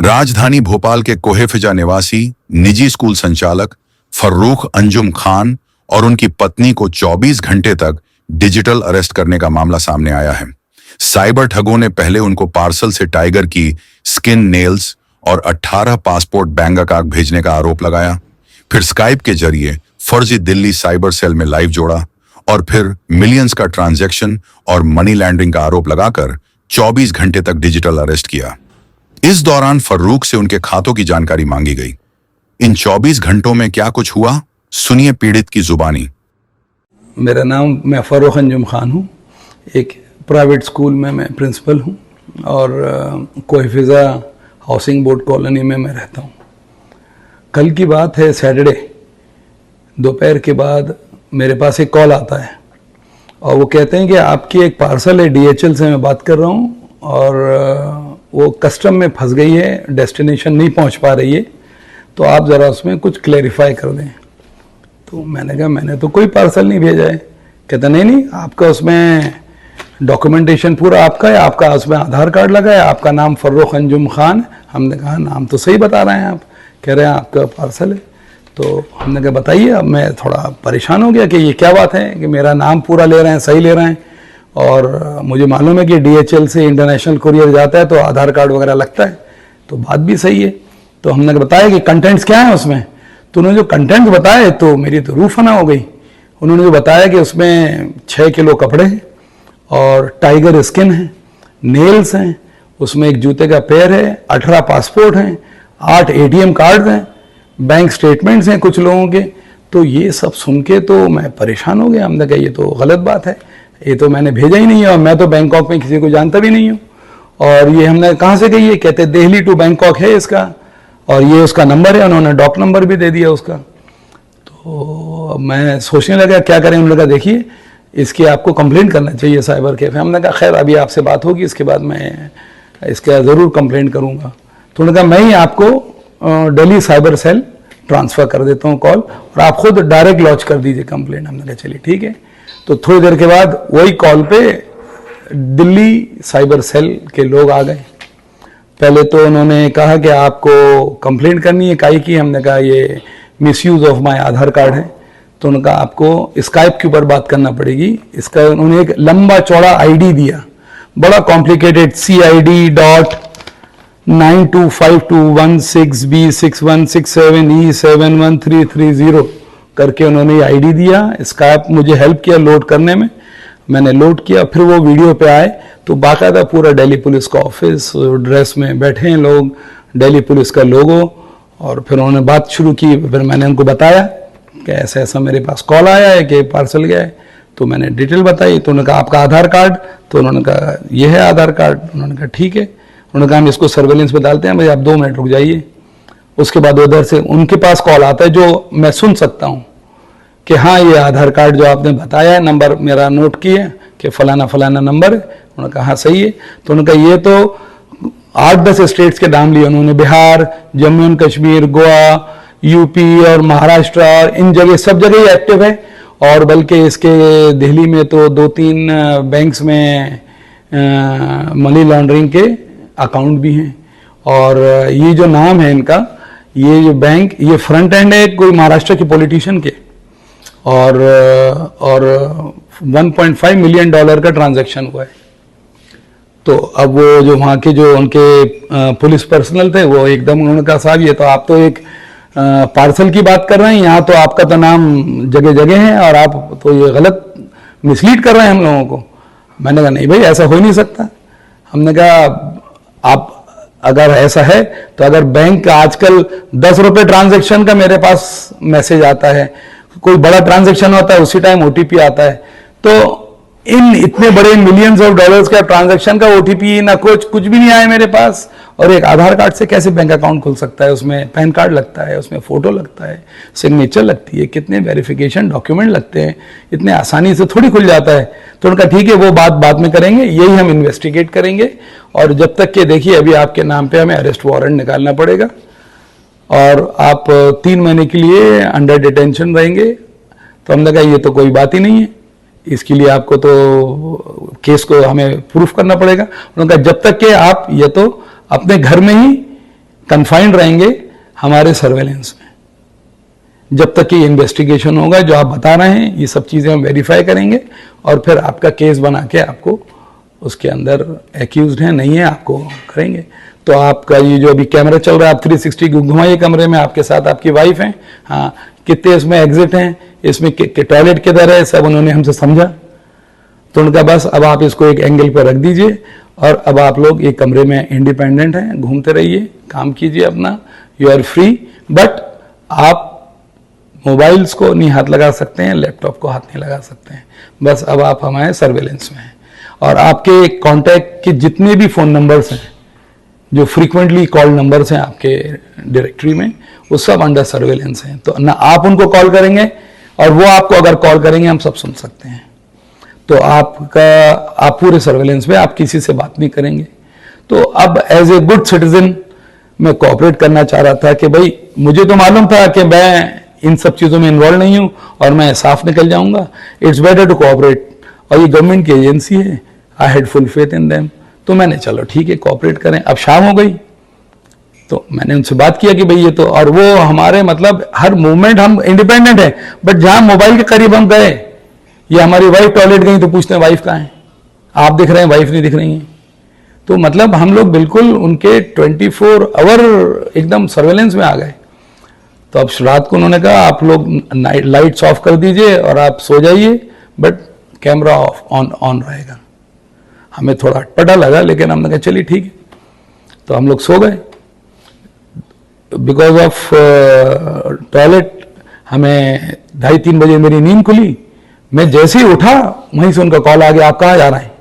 राजधानी भोपाल के कोहेफिजा निवासी निजी स्कूल संचालक फर्रुख अंजुम खान और उनकी पत्नी को 24 घंटे तक डिजिटल अरेस्ट करने का मामला सामने आया है। साइबर ठगों ने पहले उनको पार्सल से टाइगर की स्किन नेल्स और 18 पासपोर्ट बैंक अकाउंट भेजने का आरोप लगाया, फिर स्काइप के जरिए फर्जी दिल्ली साइबर सेल में लाइव जोड़ा और फिर मिलियंस का ट्रांजैक्शन और मनी लॉन्ड्रिंग का आरोप लगाकर 24 घंटे तक डिजिटल अरेस्ट किया। इस दौरान फर्रुख से उनके खातों की जानकारी मांगी गई। इन 24 घंटों में क्या कुछ हुआ, सुनिए पीड़ित की जुबानी। मेरा नाम, मैं फर्रुख अंजुम खान हूँ। एक प्राइवेट स्कूल में मैं प्रिंसिपल हूँ और कोहेफिजा हाउसिंग बोर्ड कॉलोनी में मैं रहता हूँ। कल की बात है, सैटरडे दोपहर के बाद मेरे पास एक कॉल आता है और वो कहते हैं कि आपकी एक पार्सल है, DHL से मैं बात कर रहा हूँ और वो कस्टम में फंस गई है, डेस्टिनेशन नहीं पहुँच पा रही है, तो आप ज़रा उसमें कुछ क्लैरिफाई कर दें। तो मैंने कहा मैंने तो कोई पार्सल नहीं भेजा है। कहता नहीं, आपका उसमें डॉक्यूमेंटेशन पूरा आपका है, आपका उसमें आधार कार्ड लगा है, आपका नाम फर्रुख अंजुम खान। हमने कहा नाम तो सही बता रहे हैं आप, कह रहे हैं आपका पार्सल है। तो हमने कहा बताइए। अब मैं थोड़ा परेशान हो गया कि ये क्या बात है कि मेरा नाम पूरा ले रहे हैं, सही ले रहे हैं, और मुझे मालूम है कि DHL से इंटरनेशनल कुरियर जाता है तो आधार कार्ड वगैरह लगता है, तो बात भी सही है। तो हमने बताया कि कंटेंट्स क्या है उसमें। तो उन्होंने जो कंटेंट्स बताए तो मेरी तो रूह फना हो गई। उन्होंने जो बताया कि उसमें 6 किलो कपड़े हैं और टाइगर स्किन है, नेल्स हैं, उसमें एक जूते का पेयर है, 18 पासपोर्ट हैं, 8 ATM कार्ड हैं, बैंक स्टेटमेंट्स हैं कुछ लोगों के। तो ये सब सुन के तो मैं परेशान हो गया। हमने कहा ये तो गलत बात है, ये तो मैंने भेजा ही नहीं है और मैं तो बैंकॉक में किसी को जानता भी नहीं हूँ। और ये हमने कहाँ से कही है, कहते दिल्ली टू बैंकॉक है इसका, और ये उसका नंबर है, उन्होंने डॉक नंबर भी दे दिया उसका। तो मैं सोचने लगा क्या करें। उन्होंने कहा देखिए इसकी आपको कंप्लेंट करना चाहिए साइबर कैफे। हमने कहा खैर अभी आपसे बात होगी, इसके बाद मैं इसका ज़रूर कंप्लेंट करूँगा। तो उन्होंने कहा मैं ही आपको दिल्ली साइबर सेल ट्रांसफ़र कर देता हूँ कॉल, और आप खुद डायरेक्ट लॉन्च कर दीजिए कंप्लेंट। हमने कहा चलिए ठीक है। तो थोड़ी देर के बाद वही कॉल पे दिल्ली साइबर सेल के लोग आ गए। पहले तो उन्होंने कहा कि आपको कंप्लेंट करनी है, काई की। हमने कहा ये misuse of my Aadhaar card है। तो उन्होंने कहा आपको स्काइप के ऊपर बात करना पड़ेगी। इसका उन्होंने एक लंबा चौड़ा ID दिया, बड़ा कॉम्प्लिकेटेड, CID.925216B6167E71330 करके उन्होंने ID दिया। स्काइप मुझे हेल्प किया लोड करने में, मैंने लोड किया। फिर वो वीडियो पे आए तो बाकायदा पूरा दिल्ली पुलिस का ऑफिस, ड्रेस में बैठे हैं लोग, दिल्ली पुलिस का लोगो, और फिर उन्होंने बात शुरू की। फिर मैंने उनको बताया कि ऐसा ऐसा मेरे पास कॉल आया है कि पार्सल गया है। तो मैंने डिटेल बताई। तो उन्होंने कहा आपका आधार कार्ड, तो उन्होंने कहा ये है आधार कार्ड। उन्होंने कहा ठीक है। उन्होंने कहा हम इसको सर्वेलेंस पे डालते हैं, भाई आप 2 मिनट रुक जाइए। उसके बाद उधर से उनके पास कॉल आता है जो मैं सुन सकता हूँ कि हाँ ये आधार कार्ड जो आपने बताया है, नंबर मेरा नोट किए कि फलाना फलाना नंबर है। उन्होंने कहा हाँ सही है। तो उन्होंने कहा ये तो 8-10 स्टेट्स के नाम लिए उन्होंने, बिहार, जम्मू एंड कश्मीर, गोवा, UP और महाराष्ट्र, और इन जगह सब जगह ही एक्टिव है। और बल्कि इसके दिल्ली में तो 2-3 बैंक्स में मनी लॉन्ड्रिंग के अकाउंट भी हैं। और ये जो नाम है इनका, ये जो बैंक, ये फ्रंट एंड है कोई महाराष्ट्र के पॉलिटिशियन के, और 1.5 मिलियन डॉलर का ट्रांजैक्शन हुआ है। तो अब वो जो वहाँ के जो उनके पुलिस पर्सनल थे वो एकदम, उन्होंने कहा साहब ये तो आप तो एक पार्सल की बात कर रहे हैं, यहाँ तो आपका तो नाम जगह जगह है और आप तो ये गलत मिसलीड कर रहे हैं हम लोगों को। मैंने कहा नहीं भाई ऐसा हो ही नहीं सकता। हमने कहा आप अगर ऐसा है तो अगर बैंक का आजकल 10 रुपये ट्रांजैक्शन का मेरे पास मैसेज आता है, कोई बड़ा ट्रांजैक्शन होता है उसी टाइम OTP आता है, तो इन इतने बड़े मिलियंस ऑफ डॉलर्स का ट्रांजैक्शन का OTP ना कुछ भी नहीं आया मेरे पास। और एक आधार कार्ड से कैसे बैंक अकाउंट खुल सकता है? उसमें पैन कार्ड लगता है, उसमें फोटो लगता है, सिग्नेचर लगती है, कितने वेरिफिकेशन डॉक्यूमेंट लगते हैं, इतने आसानी से थोड़ी खुल जाता है। तो उनका ठीक है वो बात बाद में करेंगे, यही हम इन्वेस्टिगेट करेंगे, और जब तक के देखिए अभी आपके नाम पे हमें अरेस्ट वारंट निकालना पड़ेगा और आप 3 महीने के लिए अंडर डिटेंशन रहेंगे। तो हमने कहा ये तो कोई बात ही नहीं है, इसके लिए आपको तो केस को हमें प्रूफ करना पड़ेगा। उन्होंने कहा जब तक कि आप ये तो अपने घर में ही कन्फाइंड रहेंगे हमारे सर्वेलेंस में। जब तक कि इन्वेस्टिगेशन होगा, जो आप बता रहे हैं ये सब चीज़ें हम वेरीफाई करेंगे और फिर आपका केस बना के आपको उसके अंदर एक्यूज्ड है नहीं है आपको करेंगे। तो आपका ये जो अभी कैमरा चल रहा है, आप 360 घुमाइए कमरे में, आपके साथ आपकी वाइफ हैं, हाँ कितने इसमें एग्जिट हैं, इसमें टॉयलेट किधर है, सब उन्होंने हमसे समझा। तो उनका बस अब आप इसको एक एंगल पर रख दीजिए और अब आप लोग एक कमरे में इंडिपेंडेंट हैं, घूमते रहिए, काम कीजिए अपना, यू आर फ्री। बट आप मोबाइल्स को नहीं हाथ लगा सकते हैं, लैपटॉप को हाथ नहीं लगा सकते हैं। बस अब आप हमारे सर्वेलेंस में हैं और आपके कांटेक्ट के जितने भी फ़ोन नंबर्स हैं, जो फ्रीक्वेंटली कॉल नंबर्स हैं आपके डायरेक्टरी में, वो सब अंडर सर्वेलेंस हैं। तो ना आप उनको कॉल करेंगे और वो आपको अगर कॉल करेंगे हम सब सुन सकते हैं। तो आप पूरे सर्वेलेंस में, आप किसी से बात नहीं करेंगे। तो अब एज ए गुड सिटीजन मैं कोऑपरेट करना चाह रहा था कि भाई मुझे तो मालूम था कि मैं इन सब चीज़ों में इन्वॉल्व नहीं हूं और मैं साफ निकल जाऊंगा। इट्स बेटर टू कोऑपरेट, और ये गवर्नमेंट की एजेंसी है, I had full faith in them. तो मैंने चलो ठीक है कोऑपरेट करें। अब शाम हो गई तो मैंने उनसे बात किया कि भाई ये तो, और वो हमारे मतलब हर मूवमेंट हम इंडिपेंडेंट है, बट जहां मोबाइल के करीब हम गए, ये हमारी वाइफ टॉयलेट गई तो पूछते हैं वाइफ कहाँ है, आप दिख रहे हैं वाइफ नहीं दिख रही है। तो मतलब हम लोग बिल्कुल उनके 24 आवर एकदम सर्वेलेंस में आ गए। तो अब रात को उन्होंने कहा आप लोग लाइट्स ऑफ कर दीजिए और आप सो जाइए, बट कैमरा ऑफ ऑन रहेगा। हमें थोड़ा अटपटा लगा, लेकिन हमने कहा चलिए ठीक है। तो हम लोग सो गए। बिकॉज ऑफ टॉयलेट हमें 2:30-3 बजे मेरी नींद खुली। मैं जैसे ही उठा वहीं से उनका कॉल आ गया, आप कहाँ जा रहे हैं।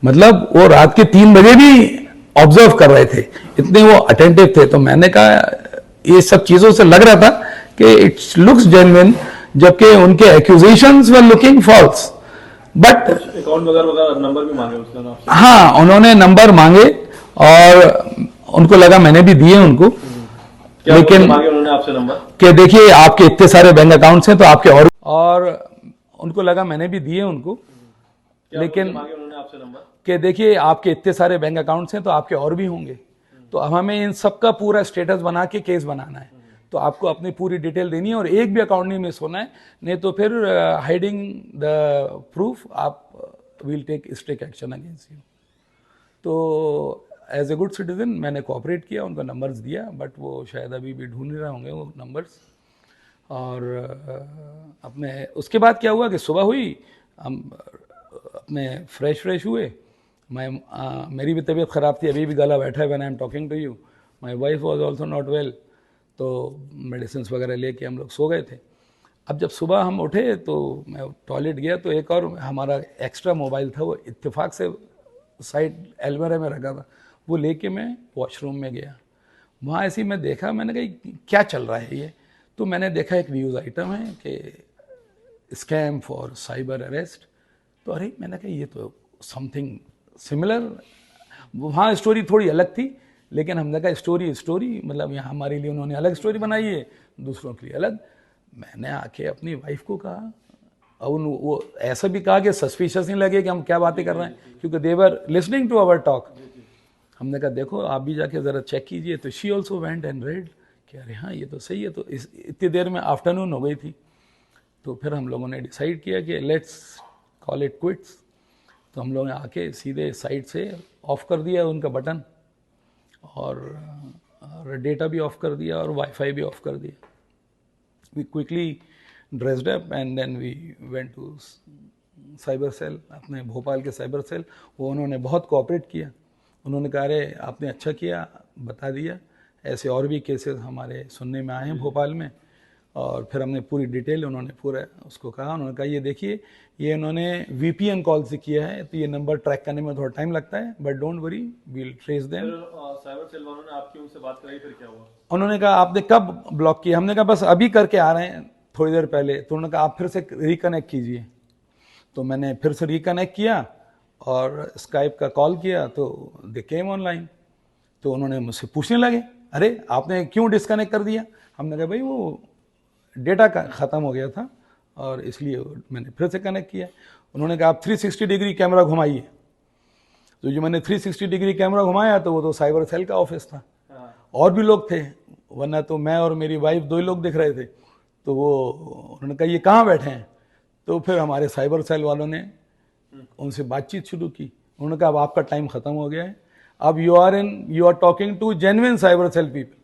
मतलब वो रात के 3 बजे भी ऑब्जर्व कर रहे थे, इतने वो अटेंटिव थे। तो मैंने कहा ये सब चीजों से लग रहा था कि इट्स लुक्स जेन्युइन, जबकि उनके accusations were looking false. But account वगैरह नंबर भी मांगे उसने आपसे? हाँ, उन्होंने नंबर मांगे और उनको लगा मैंने भी दिए उनको, लेकिन मांगे उन्होंने आपसे नंबर कि देखिए आपके इतने सारे बैंक अकाउंट्स हैं तो आपके और उनको लगा मैंने भी दिए उनको, लेकिन मांगे उन्होंने आपसे नंबर कि देखिए आपके इतने सारे बैंक अकाउंट्स हैं तो आपके और भी होंगे। तो अब हमें इन सब का पूरा स्टेटस बना के केस बनाना है। तो आपको अपनी पूरी डिटेल देनी है और एक भी अकाउंट नहीं मिस होना है, नहीं तो फिर हाइडिंग द प्रूफ आप will take strict action against you. तो एज ए गुड सिटीजन मैंने कोऑपरेट किया, उनको नंबर्स दिया, बट वो शायद अभी भी ढूंढ रहे होंगे वो नंबर्स। और अपने उसके बाद क्या हुआ कि सुबह हुई, हम अपने फ्रेश हुए। मेरी भी तबीयत ख़राब थी, अभी भी गला बैठा है when I am talking to you. My wife was also not well. तो मेडिसिन वगैरह लेके हम लोग सो गए थे। अब जब सुबह हम उठे तो मैं टॉयलेट गया तो एक और हमारा एक्स्ट्रा मोबाइल था, वो इत्तेफाक से साइड अलमीरा में रखा था, वो लेके मैं वॉशरूम में गया। वहाँ ऐसे ही मैं देखा, मैंने कहा क्या चल रहा है ये। तो मैंने देखा एक न्यूज़ आइटम है कि स्कैम फॉर साइबर अरेस्ट। तो अरे मैंने कहा ये तो समथिंग सिमिलर। वहाँ स्टोरी थोड़ी अलग थी, लेकिन हमने कहा स्टोरी मतलब यहाँ हमारे लिए उन्होंने अलग स्टोरी बनाई है, दूसरों के लिए अलग। मैंने आके अपनी वाइफ को कहा, और वो ऐसा भी कहा कि सस्पिशियस नहीं लगे कि हम क्या बातें कर रहे हैं, क्योंकि they were listening to our talk. हमने कहा देखो आप भी जाके ज़रा चेक कीजिए। तो she also went and red कि अरे हाँ ये तो सही है। तो इतनी देर में आफ्टरनून हो गई थी। तो फिर हम लोगों ने डिसाइड किया कि लेट्स कॉल इट क्विट्स। तो हम लोगों ने आके सीधे साइड से ऑफ कर दिया उनका बटन, और डेटा भी ऑफ कर दिया और वाईफाई भी ऑफ कर दिया। We quickly dressed up and then we went to cyber cell, अपने भोपाल के साइबर सेल। वो उन्होंने बहुत कोऑपरेट किया। उन्होंने कहा अरे आपने अच्छा किया बता दिया, ऐसे और भी केसेस हमारे सुनने में आए हैं भोपाल में। और फिर हमने पूरी डिटेल, उन्होंने पूरा उसको कहा। उन्होंने कहा ये देखिए ये उन्होंने VPN कॉल से किया है, तो ये नंबर ट्रैक करने में थोड़ा टाइम लगता है, but don't worry we'll trace them. Cyber cell वालों ने आपकी उनसे बात कराई, फिर क्या हुआ? उन्होंने कहा आपने कब ब्लॉक किया? हमने कहा बस अभी करके आ रहे हैं थोड़ी देर पहले। तो उन्होंने कहा आप फिर से रिकनेक्ट कीजिए। तो मैंने फिर से रिकनेक्ट किया और स्काइप का कॉल किया, तो दे केम ऑनलाइन। तो उन्होंने मुझसे पूछने लगे अरे आपने क्यों डिस्कनेक्ट कर दिया? हमने कहा भाई वो डेटा का ख़त्म हो गया था और इसलिए मैंने फिर से कनेक्ट किया। उन्होंने कहा आप 360 डिग्री कैमरा घुमाइए। तो जो मैंने 360 डिग्री कैमरा घुमाया तो वो तो साइबर सेल का ऑफिस था। और भी लोग थे, वरना तो मैं और मेरी वाइफ 2 ही लोग दिख रहे थे। तो वो उन्होंने कहा ये कहाँ बैठे हैं, तो फिर हमारे साइबर सेल वालों ने उनसे बातचीत शुरू की। उन्होंने कहा अब आपका टाइम ख़त्म हो गया है, अब you are talking to genuine cyber cell people.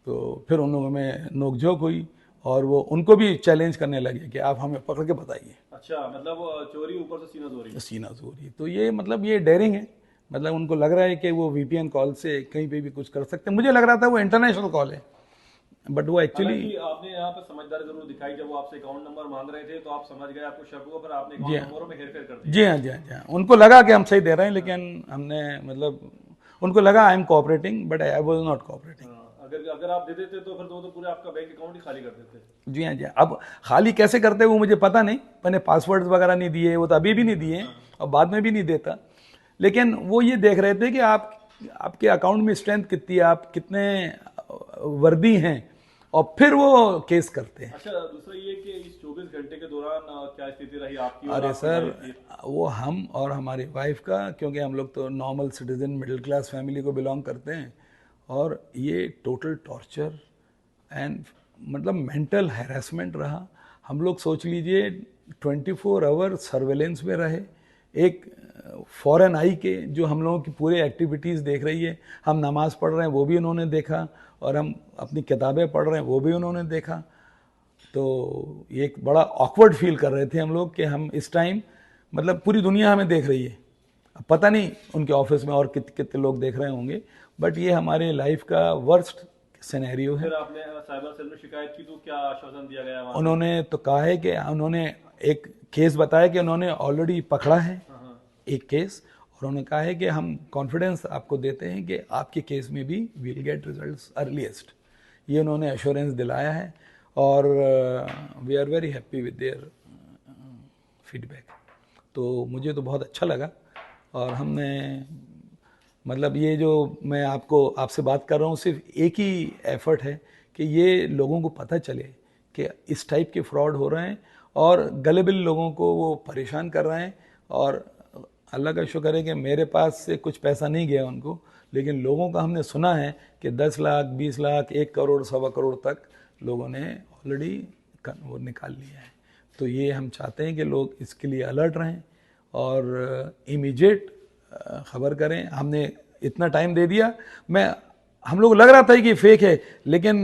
तो फिर उन लोगों में नोकझोंक हुई और वो उनको भी चैलेंज करने लगे कि आप हमें पकड़ के बताइए। अच्छा, मतलब चोरी ऊपर से सीना चोरी। सीना चोरी, तो ये मतलब ये डेयरिंग है, मतलब उनको लग रहा है कि वो वीपीएन कॉल से कहीं पे भी कुछ कर सकते हैं। मुझे लग रहा था वो इंटरनेशनल कॉल है, बट वो एक्चुअली हालांकि आपने यहाँ पे समझदारी जरूर दिखाई, जब वो आपसे अकाउंट नंबर मांग रहे थे तो आप समझ गए, आपको शक हुआ, फिर आपने जी अकाउंट हाँ। नंबरों में हेरफेर कर दिया। जी हाँ, जी हाँ, जी हाँ, उनको लगा कि हम सही दे रहे हैं, लेकिन हमने मतलब उनको लगा I am cooperating, but I was not cooperating. अगर अगर आप दे देते तो फिर तो पूरे आपका बैंक अकाउंट ही खाली कर देते। जी हाँ, जी हाँ। अब खाली कैसे करते हैं वो मुझे पता नहीं, मैंने पासवर्ड वगैरह नहीं दिए, वो तो अभी भी नहीं दिए और बाद में भी नहीं देता। लेकिन वो ये देख रहे थे कि आपके अकाउंट में स्ट्रेंथ कितनी है, आप कितने वर्दी हैं, और फिर वो केस करते हैं। अच्छा, दूसरा ये कि इस 24 घंटे के दौरान क्या स्थिति रही आपकी और अरे आपकी सर, वाइफ की? वो हम और हमारी वाइफ का, क्योंकि हम लोग तो normal citizen middle class family को बिलोंग करते हैं, और ये टोटल टॉर्चर एंड मतलब मेंटल हैरेसमेंट रहा। हम लोग सोच लीजिए 24 आवर सर्वेलेंस में रहे, एक फॉरेन आई के जो हम लोगों की पूरे एक्टिविटीज़ देख रही है। हम नमाज़ पढ़ रहे हैं वो भी उन्होंने देखा, और हम अपनी किताबें पढ़ रहे हैं वो भी उन्होंने देखा। तो ये एक बड़ा ऑकवर्ड फील कर रहे थे हम लोग कि हम इस टाइम, मतलब पूरी दुनिया हमें देख रही है। अब पता नहीं उनके ऑफिस में और कितने लोग देख रहे होंगे, बट ये हमारे लाइफ का वर्स्ट सिनेरियो है। फिर आपने साइबर सेल में शिकायत की तो क्या आश्वासन दिया गया वहाँ से? उन्होंने तो कहा है कि उन्होंने एक केस बताया कि उन्होंने ऑलरेडी पकड़ा है एक केस, और उन्होंने कहा है कि हम कॉन्फिडेंस आपको देते हैं कि आपके केस में भी वील गेट रिजल्ट्स अर्लीस्ट। ये उन्होंने एश्योरेंस दिलाया है, और we are very happy with their feedback. तो मुझे तो बहुत अच्छा लगा, और हमने मतलब ये जो मैं आपसे बात कर रहा हूँ, सिर्फ एक ही एफर्ट है कि ये लोगों को पता चले कि इस टाइप के फ्रॉड हो रहे हैं, और गलेबिल लोगों को वो परेशान कर रहे हैं। और अल्लाह का शुक्र है कि मेरे पास से कुछ पैसा नहीं गया उनको, लेकिन लोगों का हमने सुना है कि 10 लाख, 20 लाख, 1 करोड़, 1.25 करोड़ तक लोगों ने ऑलरेडी वो निकाल लिया है। तो ये हम चाहते हैं कि लोग इसके लिए अलर्ट रहें और इमीडिएट खबर करें। हमने इतना टाइम दे दिया, हम लोग लग रहा था कि फेक है, लेकिन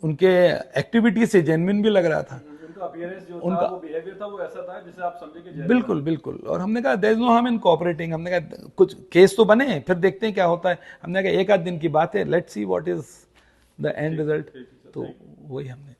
उनके एक्टिविटी से जेन्युइन भी लग रहा था। उनका अपीयरेंस जो था, वो बिहेवियर था, वो ऐसा था जिसे आप समझे कि जेन्युइन। बिल्कुल बिल्कुल। और हमने कहा there is no harm in cooperating. हमने कहा कुछ केस तो बने, फिर देखते हैं क्या होता है। हमने कहा 1 आध दिन की बात है, let's see what is the end result. तो वही हमने